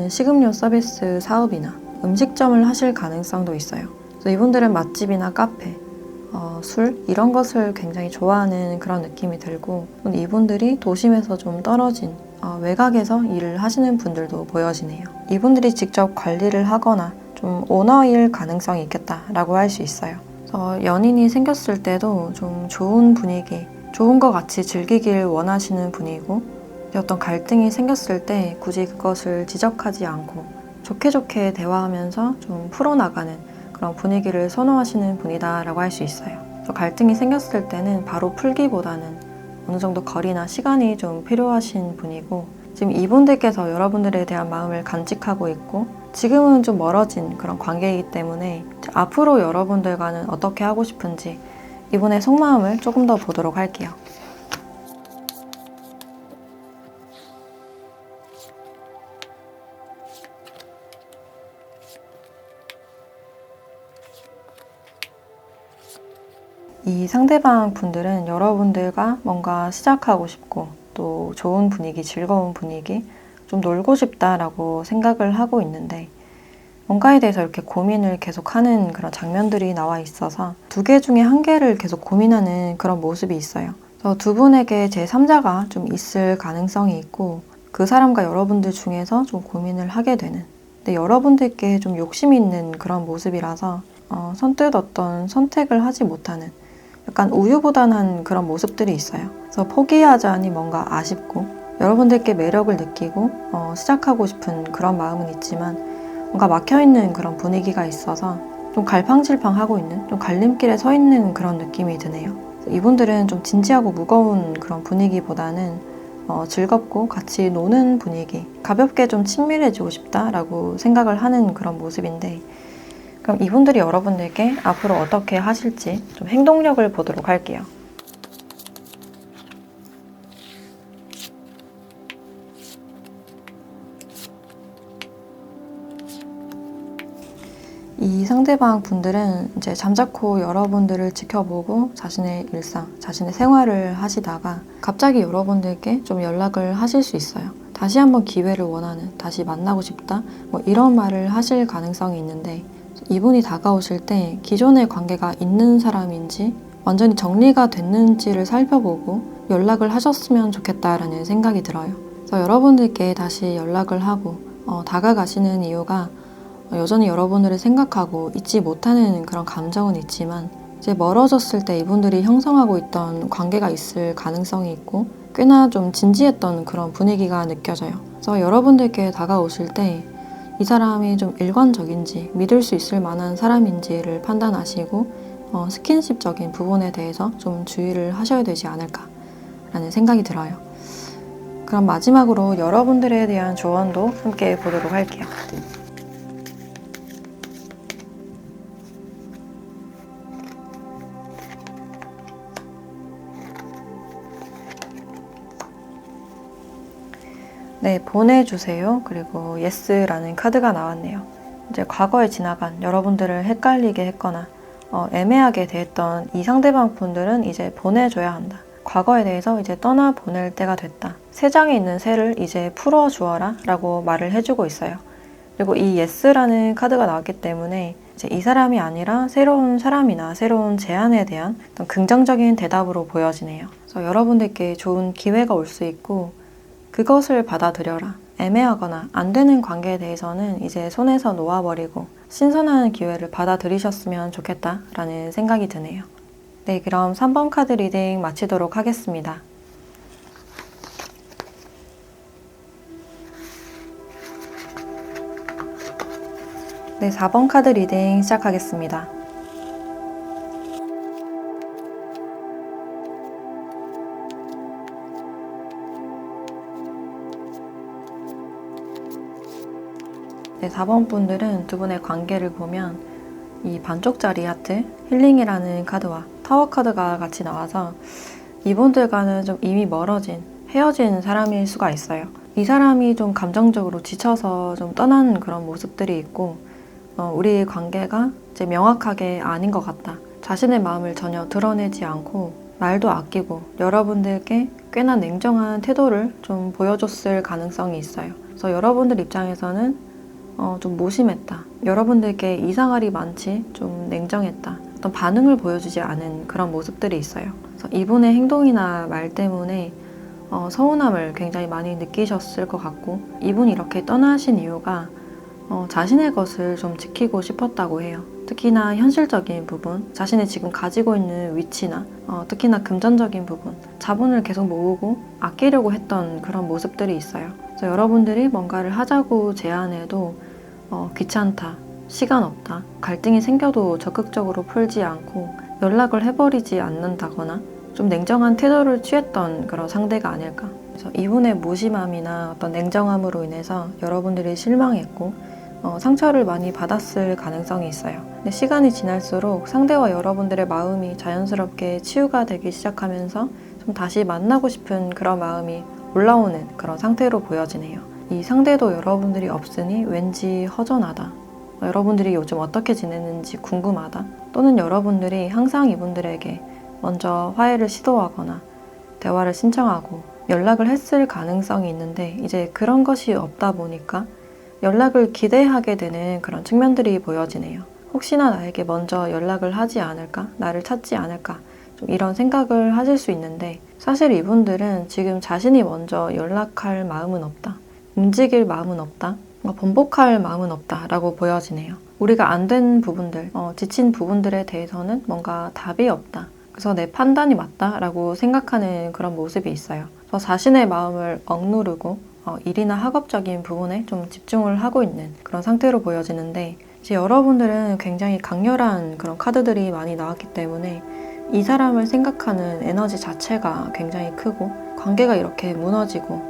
식음료 서비스 사업이나 음식점을 하실 가능성도 있어요. 그래서 이분들은 맛집이나 카페, 술 이런 것을 굉장히 좋아하는 그런 느낌이 들고, 이분들이 도심에서 좀 떨어진 외곽에서 일을 하시는 분들도 보여지네요. 이분들이 직접 관리를 하거나 좀 오너일 가능성이 있겠다라고 할 수 있어요. 그래서 연인이 생겼을 때도 좀 좋은 분위기, 좋은 것 같이 즐기길 원하시는 분이고, 어떤 갈등이 생겼을 때 굳이 그것을 지적하지 않고 좋게 대화하면서 좀 풀어나가는 그런 분위기를 선호하시는 분이다라고 할 수 있어요. 갈등이 생겼을 때는 바로 풀기보다는 어느 정도 거리나 시간이 좀 필요하신 분이고, 지금 이분들께서 여러분들에 대한 마음을 간직하고 있고 지금은 좀 멀어진 그런 관계이기 때문에 앞으로 여러분들과는 어떻게 하고 싶은지 이분의 속마음을 조금 더 보도록 할게요. 이 상대방 분들은 여러분들과 뭔가 시작하고 싶고 또 좋은 분위기, 즐거운 분위기, 좀 놀고 싶다라고 생각을 하고 있는데, 뭔가에 대해서 이렇게 고민을 계속 하는 그런 장면들이 나와 있어서 두 개 중에 한 개를 계속 고민하는 그런 모습이 있어요. 그래서 두 분에게 제3자가 좀 있을 가능성이 있고, 그 사람과 여러분들 중에서 좀 고민을 하게 되는, 근데 여러분들께 좀 욕심이 있는 그런 모습이라서 선뜻 어떤 선택을 하지 못하는 약간 우유부단한 그런 모습들이 있어요. 그래서 포기하자니 뭔가 아쉽고, 여러분들께 매력을 느끼고 시작하고 싶은 그런 마음은 있지만 뭔가 막혀있는 그런 분위기가 있어서 좀 갈팡질팡하고 있는, 좀 갈림길에 서 있는 그런 느낌이 드네요. 이분들은 좀 진지하고 무거운 그런 분위기보다는 즐겁고 같이 노는 분위기, 가볍게 좀 친밀해지고 싶다라고 생각을 하는 그런 모습인데, 그럼 이분들이 여러분들께 앞으로 어떻게 하실지 좀 행동력을 보도록 할게요. 이 상대방 분들은 이제 잠자코 여러분들을 지켜보고 자신의 일상, 자신의 생활을 하시다가 갑자기 여러분들께 좀 연락을 하실 수 있어요. 다시 한번 기회를 원하는, 다시 만나고 싶다, 뭐 이런 말을 하실 가능성이 있는데, 이분이 다가오실 때 기존의 관계가 있는 사람인지 완전히 정리가 됐는지를 살펴보고 연락을 하셨으면 좋겠다라는 생각이 들어요. 그래서 여러분들께 다시 연락을 하고 다가가시는 이유가 여전히 여러분들을 생각하고 잊지 못하는 그런 감정은 있지만, 이제 멀어졌을 때 이분들이 형성하고 있던 관계가 있을 가능성이 있고 꽤나 좀 진지했던 그런 분위기가 느껴져요. 그래서 여러분들께 다가오실 때 이 사람이 좀 일관적인지, 믿을 수 있을 만한 사람인지를 판단하시고 스킨십적인 부분에 대해서 좀 주의를 하셔야 되지 않을까라는 생각이 들어요. 그럼 마지막으로 여러분들에 대한 조언도 함께 보도록 할게요. 네, 보내주세요. 그리고 예스라는 카드가 나왔네요. 이제 과거에 지나간 여러분들을 헷갈리게 했거나 애매하게 대했던 이 상대방 분들은 이제 보내줘야 한다. 과거에 대해서 이제 떠나보낼 때가 됐다. 새 장에 있는 새를 이제 풀어주어라 라고 말을 해주고 있어요. 그리고 이 예스라는 카드가 나왔기 때문에 이제 이 사람이 아니라 새로운 사람이나 새로운 제안에 대한 어떤 긍정적인 대답으로 보여지네요. 그래서 여러분들께 좋은 기회가 올 수 있고 그것을 받아들여라. 애매하거나 안 되는 관계에 대해서는 이제 손에서 놓아버리고 신선한 기회를 받아들이셨으면 좋겠다라는 생각이 드네요. 네, 그럼 3번 카드 리딩 마치도록 하겠습니다. 네, 4번 카드 리딩 시작하겠습니다. 4번 분들은 두 분의 관계를 보면 이 반쪽짜리 하트, 힐링이라는 카드와 타워 카드가 같이 나와서 이분들과는 좀 이미 멀어진, 헤어진 사람일 수가 있어요. 이 사람이 좀 감정적으로 지쳐서 좀 떠나는 그런 모습들이 있고, 우리 관계가 이제 명확하게 아닌 것 같다. 자신의 마음을 전혀 드러내지 않고 말도 아끼고 여러분들께 꽤나 냉정한 태도를 좀 보여줬을 가능성이 있어요. 그래서 여러분들 입장에서는 좀 무심했다. 여러분들께 이상할이 많지 좀 냉정했다. 어떤 반응을 보여주지 않은 그런 모습들이 있어요. 그래서 이분의 행동이나 말 때문에 서운함을 굉장히 많이 느끼셨을 것 같고, 이분이 이렇게 떠나신 이유가 자신의 것을 좀 지키고 싶었다고 해요. 특히나 현실적인 부분, 자신이 지금 가지고 있는 위치나 특히나 금전적인 부분, 자본을 계속 모으고 아끼려고 했던 그런 모습들이 있어요. 그래서 여러분들이 뭔가를 하자고 제안해도 귀찮다, 시간 없다, 갈등이 생겨도 적극적으로 풀지 않고 연락을 해버리지 않는다거나 좀 냉정한 태도를 취했던 그런 상대가 아닐까. 그래서 이분의 무심함이나 어떤 냉정함으로 인해서 여러분들이 실망했고 상처를 많이 받았을 가능성이 있어요. 근데 시간이 지날수록 상대와 여러분들의 마음이 자연스럽게 치유가 되기 시작하면서 좀 다시 만나고 싶은 그런 마음이 올라오는 그런 상태로 보여지네요. 이 상대도 여러분들이 없으니 왠지 허전하다. 여러분들이 요즘 어떻게 지내는지 궁금하다. 또는 여러분들이 항상 이분들에게 먼저 화해를 시도하거나 대화를 신청하고 연락을 했을 가능성이 있는데, 이제 그런 것이 없다 보니까 연락을 기대하게 되는 그런 측면들이 보여지네요. 혹시나 나에게 먼저 연락을 하지 않을까? 나를 찾지 않을까? 좀 이런 생각을 하실 수 있는데, 사실 이분들은 지금 자신이 먼저 연락할 마음은 없다. 움직일 마음은 없다. 번복할 마음은 없다 라고 보여지네요. 우리가 안 된 부분들, 지친 부분들에 대해서는 뭔가 답이 없다. 그래서 내 판단이 맞다 라고 생각하는 그런 모습이 있어요. 그래서 자신의 마음을 억누르고 일이나 학업적인 부분에 좀 집중을 하고 있는 그런 상태로 보여지는데, 이제 여러분들은 굉장히 강렬한 그런 카드들이 많이 나왔기 때문에 이 사람을 생각하는 에너지 자체가 굉장히 크고, 관계가 이렇게 무너지고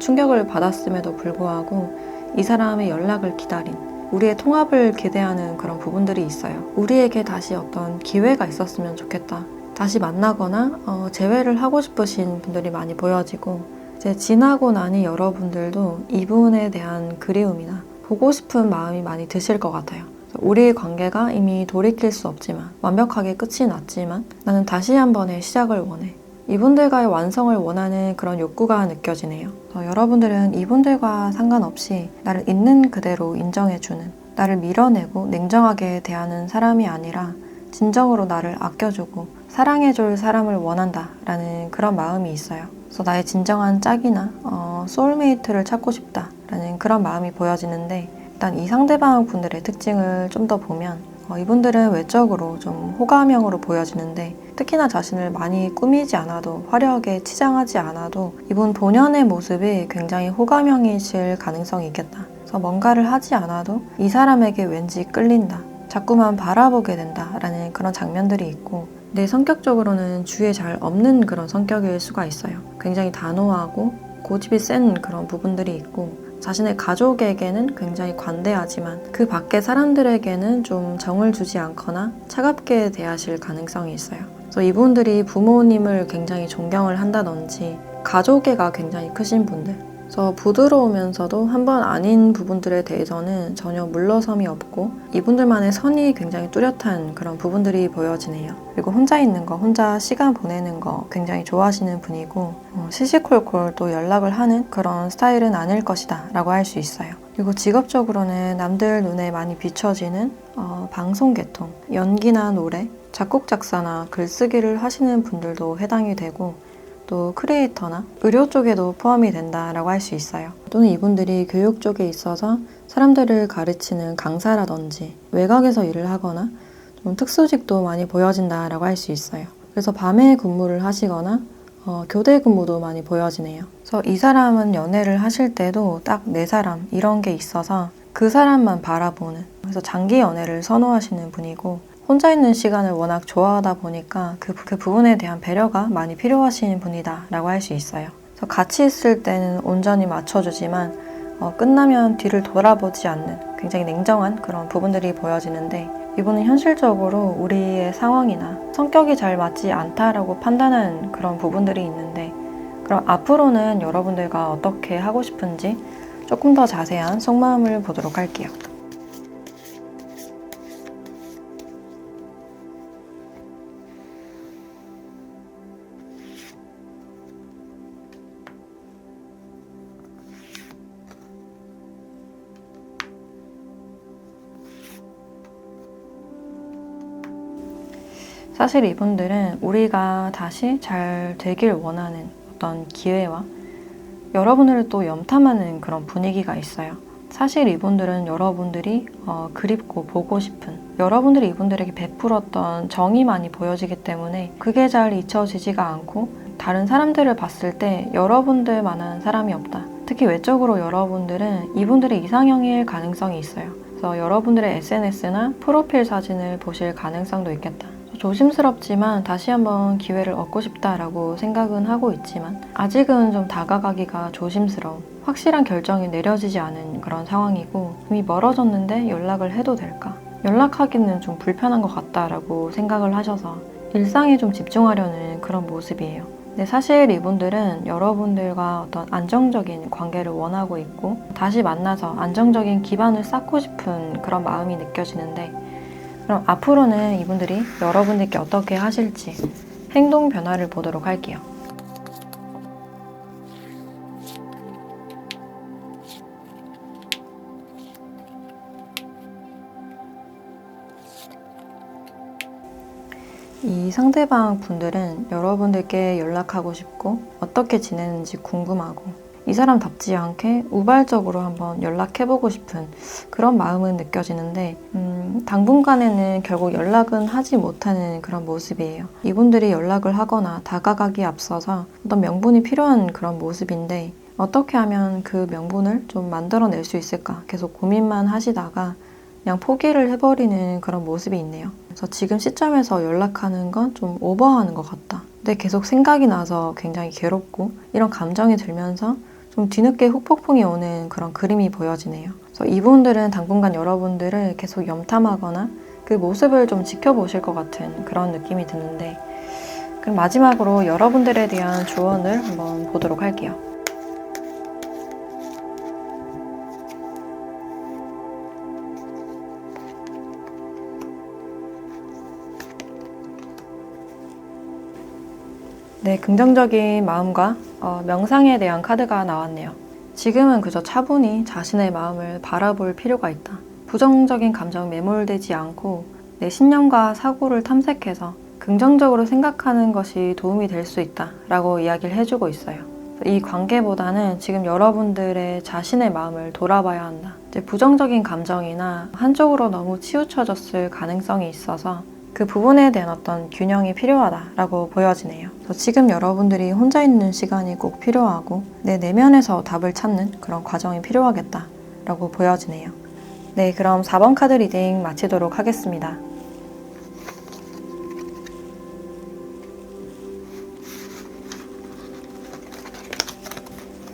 충격을 받았음에도 불구하고 이 사람의 연락을 기다린, 우리의 통합을 기대하는 그런 부분들이 있어요. 우리에게 다시 어떤 기회가 있었으면 좋겠다. 다시 만나거나 재회를 하고 싶으신 분들이 많이 보여지고, 이제 지나고 나니 여러분들도 이분에 대한 그리움이나 보고 싶은 마음이 많이 드실 것 같아요. 우리의 관계가 이미 돌이킬 수 없지만, 완벽하게 끝이 났지만 나는 다시 한 번의 시작을 원해. 이분들과의 완성을 원하는 그런 욕구가 느껴지네요. 여러분들은 이분들과 상관없이 나를 있는 그대로 인정해주는, 나를 밀어내고 냉정하게 대하는 사람이 아니라 진정으로 나를 아껴주고 사랑해줄 사람을 원한다 라는 그런 마음이 있어요. 그래서 나의 진정한 짝이나 소울메이트를 찾고 싶다 라는 그런 마음이 보여지는데, 일단 이 상대방 분들의 특징을 좀 더 보면 이분들은 외적으로 좀 호감형으로 보여지는데, 특히나 자신을 많이 꾸미지 않아도, 화려하게 치장하지 않아도 이분 본연의 모습이 굉장히 호감형이실 가능성이 있겠다. 그래서 뭔가를 하지 않아도 이 사람에게 왠지 끌린다, 자꾸만 바라보게 된다 라는 그런 장면들이 있고, 내 성격적으로는 주위에 잘 없는 그런 성격일 수가 있어요. 굉장히 단호하고 고집이 센 그런 부분들이 있고, 자신의 가족에게는 굉장히 관대하지만 그 밖의 사람들에게는 좀 정을 주지 않거나 차갑게 대하실 가능성이 있어요. 그래서 이분들이 부모님을 굉장히 존경을 한다든지 가족애가 굉장히 크신 분들, 그래서 부드러우면서도 한번 아닌 부분들에 대해서는 전혀 물러섬이 없고 이분들만의 선이 굉장히 뚜렷한 그런 부분들이 보여지네요. 그리고 혼자 있는 거, 혼자 시간 보내는 거 굉장히 좋아하시는 분이고, 시시콜콜 또 연락을 하는 그런 스타일은 아닐 것이다 라고 할 수 있어요. 그리고 직업적으로는 남들 눈에 많이 비춰지는 방송 계통, 연기나 노래, 작곡 작사나 글쓰기를 하시는 분들도 해당이 되고, 또 크리에이터나 의료 쪽에도 포함이 된다라고 할 수 있어요. 또는 이분들이 교육 쪽에 있어서 사람들을 가르치는 강사라든지 외곽에서 일을 하거나 좀 특수직도 많이 보여진다라고 할 수 있어요. 그래서 밤에 근무를 하시거나 교대 근무도 많이 보여지네요. 그래서 이 사람은 연애를 하실 때도 딱 내 사람 이런 게 있어서 그 사람만 바라보는, 그래서 장기 연애를 선호하시는 분이고, 혼자 있는 시간을 워낙 좋아하다 보니까 그 부분에 대한 배려가 많이 필요하신 분이다 라고 할 수 있어요. 그래서 같이 있을 때는 온전히 맞춰주지만 끝나면 뒤를 돌아보지 않는 굉장히 냉정한 그런 부분들이 보여지는데, 이분은 현실적으로 우리의 상황이나 성격이 잘 맞지 않다라고 판단하는 그런 부분들이 있는데, 그럼 앞으로는 여러분들과 어떻게 하고 싶은지 조금 더 자세한 속마음을 보도록 할게요. 사실 이분들은 우리가 다시 잘 되길 원하는 어떤 기회와 여러분을 또 염탐하는 그런 분위기가 있어요. 사실 이분들은 여러분들이 그립고 보고 싶은, 여러분들이 이분들에게 베풀었던 정이 많이 보여지기 때문에 그게 잘 잊혀지지가 않고, 다른 사람들을 봤을 때 여러분들만한 사람이 없다. 특히 외적으로 여러분들은 이분들의 이상형일 가능성이 있어요. 그래서 여러분들의 SNS나 프로필 사진을 보실 가능성도 있겠다. 조심스럽지만 다시 한번 기회를 얻고 싶다라고 생각은 하고 있지만, 아직은 좀 다가가기가 조심스러운, 확실한 결정이 내려지지 않은 그런 상황이고, 이미 멀어졌는데 연락을 해도 될까? 연락하기는 좀 불편한 것 같다라고 생각을 하셔서 일상에 좀 집중하려는 그런 모습이에요. 근데 사실 이분들은 여러분들과 어떤 안정적인 관계를 원하고 있고, 다시 만나서 안정적인 기반을 쌓고 싶은 그런 마음이 느껴지는데, 그럼 앞으로는 이분들이 여러분들께 어떻게 하실지 행동 변화를 보도록 할게요. 이 상대방 분들은 여러분들께 연락하고 싶고 어떻게 지내는지 궁금하고, 이 사람답지 않게 우발적으로 한번 연락해보고 싶은 그런 마음은 느껴지는데, 당분간에는 결국 연락은 하지 못하는 그런 모습이에요. 이분들이 연락을 하거나 다가가기에 앞서서 어떤 명분이 필요한 그런 모습인데, 어떻게 하면 그 명분을 좀 만들어낼 수 있을까 계속 고민만 하시다가 그냥 포기를 해버리는 그런 모습이 있네요. 그래서 지금 시점에서 연락하는 건 좀 오버하는 것 같다. 근데 계속 생각이 나서 굉장히 괴롭고, 이런 감정이 들면서 좀 뒤늦게 후폭풍이 오는 그런 그림이 보여지네요. 그래서 이분들은 당분간 여러분들을 계속 염탐하거나 그 모습을 좀 지켜보실 것 같은 그런 느낌이 드는데, 그럼 마지막으로 여러분들에 대한 조언을 한번 보도록 할게요. 네, 긍정적인 마음과 명상에 대한 카드가 나왔네요. 지금은 그저 차분히 자신의 마음을 바라볼 필요가 있다. 부정적인 감정에 매몰되지 않고 내 신념과 사고를 탐색해서 긍정적으로 생각하는 것이 도움이 될 수 있다 라고 이야기를 해주고 있어요. 이 관계보다는 지금 여러분들의 자신의 마음을 돌아봐야 한다. 이제 부정적인 감정이나 한쪽으로 너무 치우쳐졌을 가능성이 있어서 그 부분에 대한 어떤 균형이 필요하다라고 보여지네요. 지금 여러분들이 혼자 있는 시간이 꼭 필요하고 내 내면에서 답을 찾는 그런 과정이 필요하겠다라고 보여지네요. 네, 그럼 4번 카드 리딩 마치도록 하겠습니다.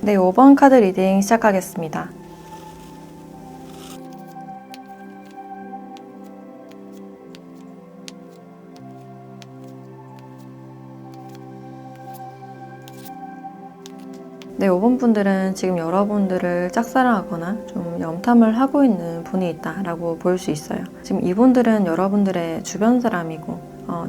네, 5번 카드 리딩 시작하겠습니다. 네, 5번 분들은 지금 여러분들을 짝사랑하거나 좀 염탐을 하고 있는 분이 있다라고 볼 수 있어요. 지금 이분들은 여러분들의 주변 사람이고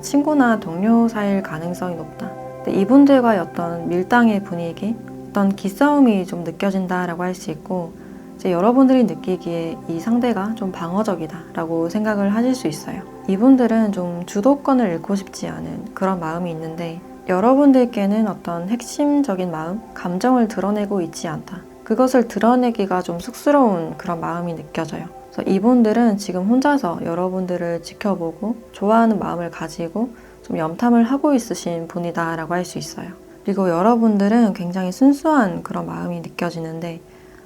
친구나 동료 사이일 가능성이 높다. 근데 이분들과의 어떤 밀당의 분위기, 어떤 기싸움이 좀 느껴진다라고 할 수 있고, 이제 여러분들이 느끼기에 이 상대가 좀 방어적이다라고 생각을 하실 수 있어요. 이분들은 좀 주도권을 잃고 싶지 않은 그런 마음이 있는데, 여러분들께는 어떤 핵심적인 마음, 감정을 드러내고 있지 않다. 그것을 드러내기가 좀 쑥스러운 그런 마음이 느껴져요. 그래서 이분들은 지금 혼자서 여러분들을 지켜보고 좋아하는 마음을 가지고 좀 염탐을 하고 있으신 분이다라고 할 수 있어요. 그리고 여러분들은 굉장히 순수한 그런 마음이 느껴지는데,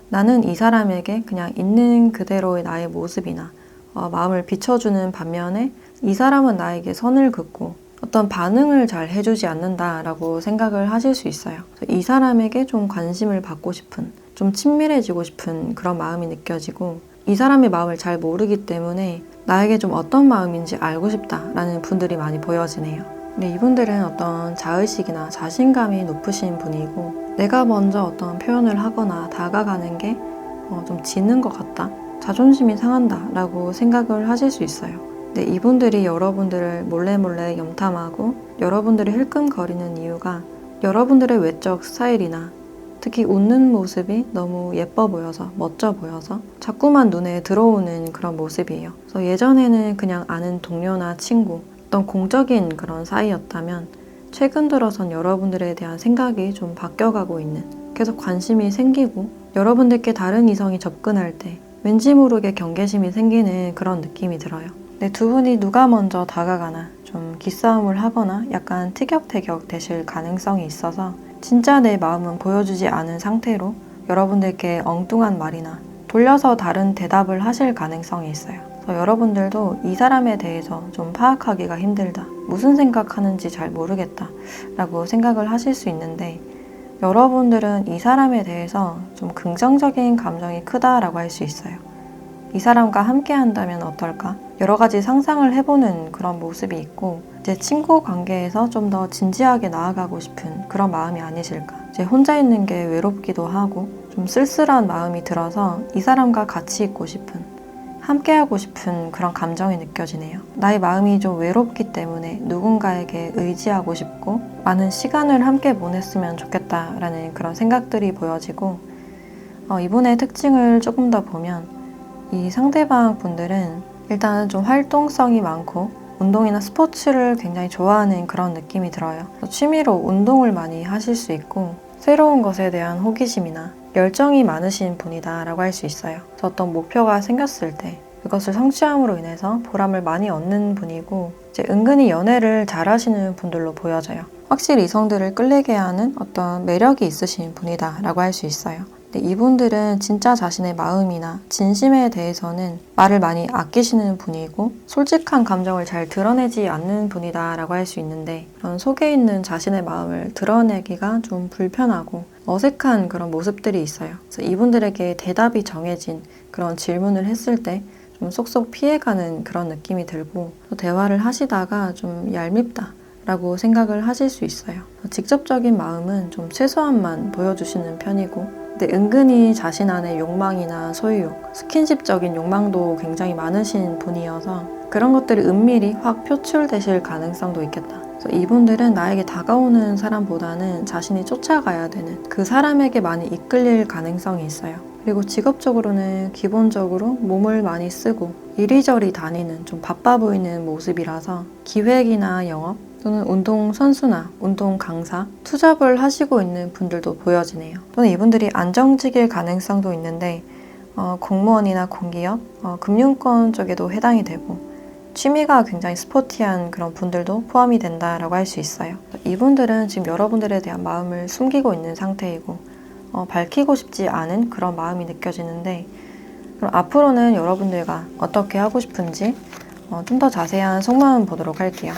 나는 이 사람에게 그냥 있는 그대로의 나의 모습이나 마음을 비춰주는 반면에 이 사람은 나에게 선을 긋고 어떤 반응을 잘 해주지 않는다라고 생각을 하실 수 있어요. 이 사람에게 좀 관심을 받고 싶은, 좀 친밀해지고 싶은 그런 마음이 느껴지고 이 사람의 마음을 잘 모르기 때문에 나에게 좀 어떤 마음인지 알고 싶다라는 분들이 많이 보여지네요. 근데 이분들은 어떤 자의식이나 자신감이 높으신 분이고 내가 먼저 어떤 표현을 하거나 다가가는 게 좀 지는 것 같다. 자존심이 상한다 라고 생각을 하실 수 있어요. 근데 이분들이 여러분들을 몰래 염탐하고 여러분들이 힐끔거리는 이유가 여러분들의 외적 스타일이나 특히 웃는 모습이 너무 예뻐 보여서 멋져 보여서 자꾸만 눈에 들어오는 그런 모습이에요. 그래서 예전에는 그냥 아는 동료나 친구, 어떤 공적인 그런 사이였다면 최근 들어선 여러분들에 대한 생각이 좀 바뀌어가고 있는, 계속 관심이 생기고 여러분들께 다른 이성이 접근할 때 왠지 모르게 경계심이 생기는 그런 느낌이 들어요. 근데 두 분이 누가 먼저 다가가나 좀 기싸움을 하거나 약간 티격태격 되실 가능성이 있어서 진짜 내 마음은 보여주지 않은 상태로 여러분들께 엉뚱한 말이나 돌려서 다른 대답을 하실 가능성이 있어요. 그래서 여러분들도 이 사람에 대해서 좀 파악하기가 힘들다. 무슨 생각하는지 잘 모르겠다. 라고 생각을 하실 수 있는데 여러분들은 이 사람에 대해서 좀 긍정적인 감정이 크다라고 할 수 있어요. 이 사람과 함께 한다면 어떨까? 여러 가지 상상을 해보는 그런 모습이 있고 이제 친구 관계에서 좀 더 진지하게 나아가고 싶은 그런 마음이 아니실까? 이제 혼자 있는 게 외롭기도 하고 좀 쓸쓸한 마음이 들어서 이 사람과 같이 있고 싶은, 함께하고 싶은 그런 감정이 느껴지네요. 나의 마음이 좀 외롭기 때문에 누군가에게 의지하고 싶고 많은 시간을 함께 보냈으면 좋겠다라는 그런 생각들이 보여지고 이분의 특징을 조금 더 보면 이 상대방 분들은 일단은 좀 활동성이 많고 운동이나 스포츠를 굉장히 좋아하는 그런 느낌이 들어요. 취미로 운동을 많이 하실 수 있고 새로운 것에 대한 호기심이나 열정이 많으신 분이다라고 할 수 있어요. 그래서 어떤 목표가 생겼을 때 그것을 성취함으로 인해서 보람을 많이 얻는 분이고 이제 은근히 연애를 잘하시는 분들로 보여져요. 확실히 이성들을 끌리게 하는 어떤 매력이 있으신 분이다라고 할 수 있어요. 근데 이분들은 진짜 자신의 마음이나 진심에 대해서는 말을 많이 아끼시는 분이고 솔직한 감정을 잘 드러내지 않는 분이다라고 할 수 있는데 그런 속에 있는 자신의 마음을 드러내기가 좀 불편하고 어색한 그런 모습들이 있어요. 그래서 이분들에게 대답이 정해진 그런 질문을 했을 때 좀 쏙쏙 피해가는 그런 느낌이 들고 또 대화를 하시다가 좀 얄밉다 라고 생각을 하실 수 있어요. 직접적인 마음은 좀 최소한만 보여주시는 편이고 근데 은근히 자신 안에 욕망이나 소유욕, 스킨십적인 욕망도 굉장히 많으신 분이어서 그런 것들이 은밀히 확 표출되실 가능성도 있겠다. 그래서 이분들은 나에게 다가오는 사람보다는 자신이 쫓아가야 되는 그 사람에게 많이 이끌릴 가능성이 있어요. 그리고 직업적으로는 기본적으로 몸을 많이 쓰고 이리저리 다니는 좀 바빠 보이는 모습이라서 기획이나 영업 또는 운동 선수나 운동 강사, 투잡을 하시고 있는 분들도 보여지네요. 또는 이분들이 안정직일 가능성도 있는데 공무원이나 공기업, 금융권 쪽에도 해당이 되고 취미가 굉장히 스포티한 그런 분들도 포함이 된다라고 할 수 있어요. 이분들은 지금 여러분들에 대한 마음을 숨기고 있는 상태이고 밝히고 싶지 않은 그런 마음이 느껴지는데 그럼 앞으로는 여러분들과 어떻게 하고 싶은지 좀 더 자세한 속마음 보도록 할게요.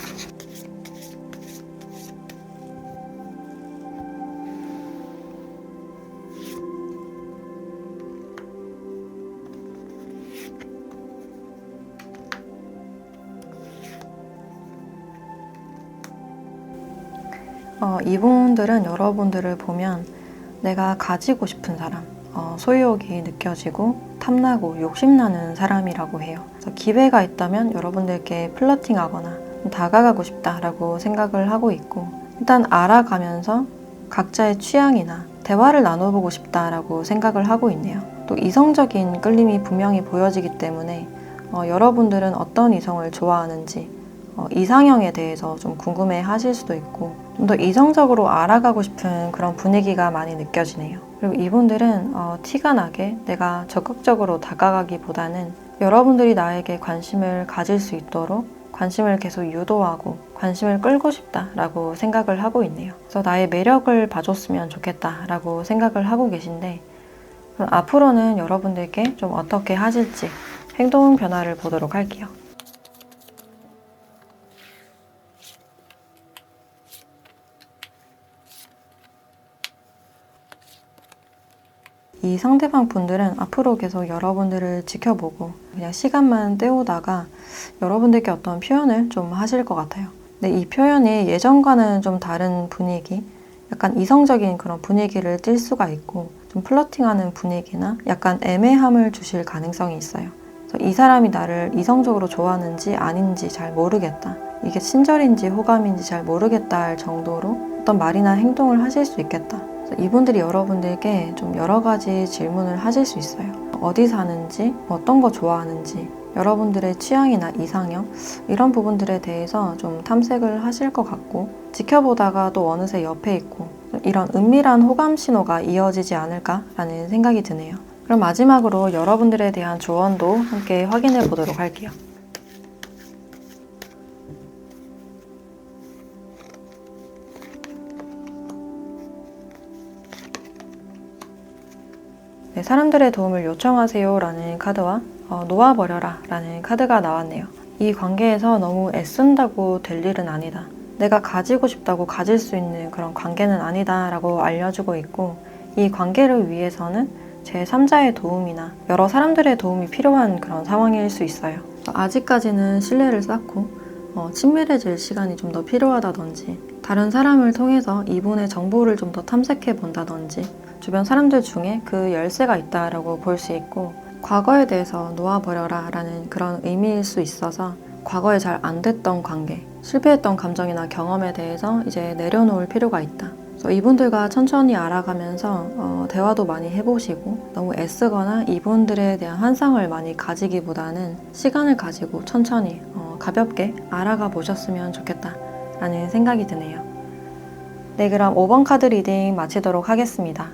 이분들은 여러분들을 보면 내가 가지고 싶은 사람, 소유욕이 느껴지고 탐나고 욕심나는 사람이라고 해요. 그래서 기회가 있다면 여러분들께 플러팅하거나 다가가고 싶다라고 생각을 하고 있고 일단 알아가면서 각자의 취향이나 대화를 나눠보고 싶다라고 생각을 하고 있네요. 또 이성적인 끌림이 분명히 보여지기 때문에 여러분들은 어떤 이성을 좋아하는지 이상형에 대해서 좀 궁금해 하실 수도 있고 좀 더 이성적으로 알아가고 싶은 그런 분위기가 많이 느껴지네요. 그리고 이분들은 티가 나게 내가 적극적으로 다가가기보다는 여러분들이 나에게 관심을 가질 수 있도록 관심을 계속 유도하고 관심을 끌고 싶다라고 생각을 하고 있네요. 그래서 나의 매력을 봐줬으면 좋겠다라고 생각을 하고 계신데 그럼 앞으로는 여러분들께 좀 어떻게 하실지 행동 변화를 보도록 할게요. 이 상대방 분들은 앞으로 계속 여러분들을 지켜보고 그냥 시간만 때우다가 여러분들께 어떤 표현을 좀 하실 것 같아요. 근데 이 표현이 예전과는 좀 다른 분위기, 약간 이성적인 그런 분위기를 띌 수가 있고 좀 플러팅하는 분위기나 약간 애매함을 주실 가능성이 있어요. 그래서 이 사람이 나를 이성적으로 좋아하는지 아닌지 잘 모르겠다. 이게 친절인지 호감인지 잘 모르겠다 할 정도로 어떤 말이나 행동을 하실 수 있겠다. 그래서 이분들이 여러분들께 좀 여러 가지 질문을 하실 수 있어요. 어디 사는지, 어떤 거 좋아하는지, 여러분들의 취향이나 이상형 이런 부분들에 대해서 좀 탐색을 하실 것 같고 지켜보다가 또 어느새 옆에 있고 이런 은밀한 호감 신호가 이어지지 않을까라는 생각이 드네요. 그럼 마지막으로 여러분들에 대한 조언도 함께 확인해 보도록 할게요. 네, 사람들의 도움을 요청하세요 라는 카드와 놓아버려라 라는 카드가 나왔네요. 이 관계에서 너무 애쓴다고 될 일은 아니다. 내가 가지고 싶다고 가질 수 있는 그런 관계는 아니다 라고 알려주고 있고 이 관계를 위해서는 제3자의 도움이나 여러 사람들의 도움이 필요한 그런 상황일 수 있어요. 아직까지는 신뢰를 쌓고 친밀해질 시간이 좀 더 필요하다든지 다른 사람을 통해서 이분의 정보를 좀 더 탐색해 본다든지 주변 사람들 중에 그 열쇠가 있다라고 볼 수 있고 과거에 대해서 놓아버려라 라는 그런 의미일 수 있어서 과거에 잘 안 됐던 관계, 실패했던 감정이나 경험에 대해서 이제 내려놓을 필요가 있다. 그래서 이분들과 천천히 알아가면서 대화도 많이 해보시고 너무 애쓰거나 이분들에 대한 환상을 많이 가지기보다는 시간을 가지고 천천히 가볍게 알아가 보셨으면 좋겠다 라는 생각이 드네요. 네, 그럼 5번 카드 리딩 마치도록 하겠습니다.